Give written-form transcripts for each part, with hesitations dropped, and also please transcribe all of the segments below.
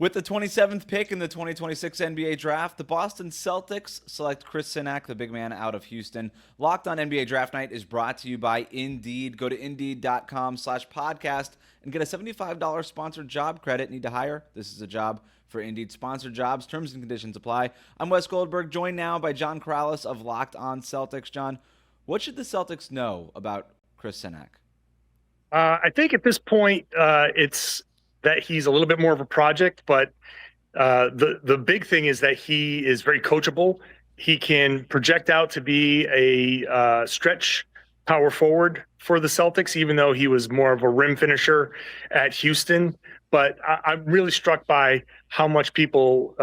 With the 27th pick in the 2026 NBA draft, the Boston Celtics select Chris Cenac, the big man out of Houston. Locked on NBA Draft Night is brought to you by Indeed. Go to Indeed.com/podcast and get a $75 sponsored job credit. Need to hire? This is a job for Indeed sponsored jobs. Terms and conditions apply. I'm Wes Goldberg, joined now by John Corrales of Locked on Celtics. John, what should the Celtics know about Chris Cenac? I think at this point, it's that he's a little bit more of a project, but the big thing is that he is very coachable. He can project out to be a stretch power forward for the Celtics, even though he was more of a rim finisher at Houston. But I'm really struck by how much people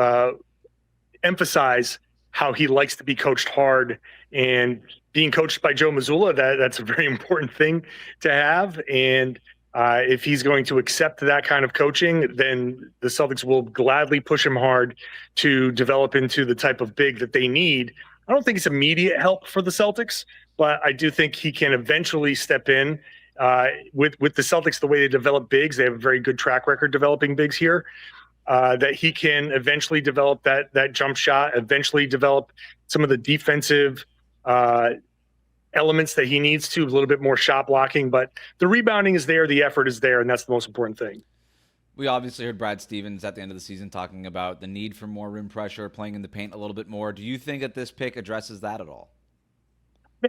emphasize how he likes to be coached hard, and being coached by Joe Mazzulla, that's a very important thing to have. And if he's going to accept that kind of coaching, then the Celtics will gladly push him hard to develop into the type of big that they need. I don't think it's immediate help for the Celtics, but I do think he can eventually step in. With the Celtics, the way they develop bigs, they have a very good track record developing bigs here, that he can eventually develop that jump shot, eventually develop some of the defensive elements that he needs to, a little bit more shot blocking, but the rebounding is there, the effort is there, and that's the most important thing. We obviously heard Brad Stevens at the end of the season talking about the need for more rim pressure, playing in the paint a little bit more. Do you think that this pick addresses that at all?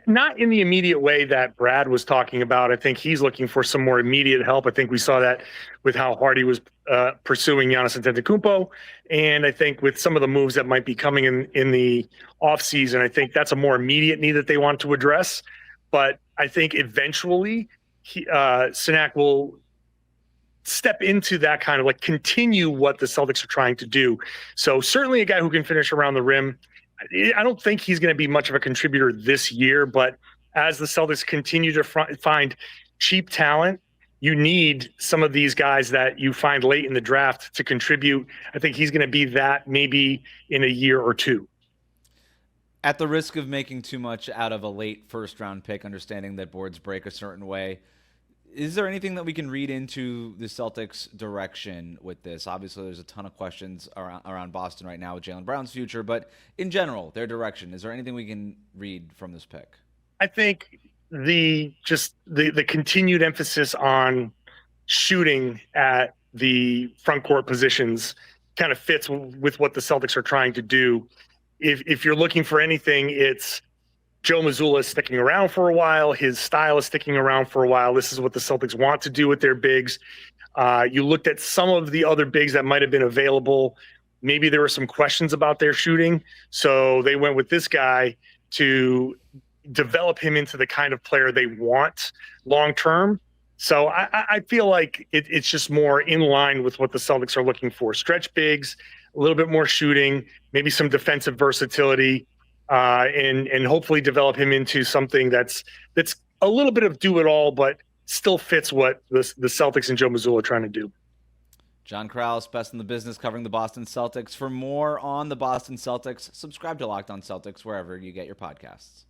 Not in the immediate way that Brad was talking about. I think he's looking for some more immediate help. I think we saw that with how hard he was pursuing Giannis Antetokounmpo. And I think with some of the moves that might be coming in the offseason, I think that's a more immediate need that they want to address. But I think eventually Cenac will step into that kind of like continue what the Celtics are trying to do. So certainly a guy who can finish around the rim. I don't think he's going to be much of a contributor this year, but as the Celtics continue to find cheap talent, you need some of these guys that you find late in the draft to contribute. I think he's going to be that maybe in a year or two. At the risk of making too much out of a late first-round pick, understanding that boards break a certain way, is there anything that we can read into the Celtics' direction with this? Obviously, there's a ton of questions around Boston right now with Jaylen Brown's future, but in general, their direction, is there anything we can read from this pick? I think the continued emphasis on shooting at the front court positions kind of fits with what the Celtics are trying to do. If you're looking for anything, it's Joe Mazzulla is sticking around for a while. His style is sticking around for a while. This is what the Celtics want to do with their bigs. You looked at some of the other bigs that might have been available. Maybe there were some questions about their shooting. So they went with this guy to develop him into the kind of player they want long-term. So I feel like it's just more in line with what the Celtics are looking for. Stretch bigs, a little bit more shooting, maybe some defensive versatility. And hopefully develop him into something that's a little bit of do it all, but still fits what the Celtics and Joe Mazzulla are trying to do. John Corrales, best in the business, covering the Boston Celtics. For more on the Boston Celtics, subscribe to Locked on Celtics wherever you get your podcasts.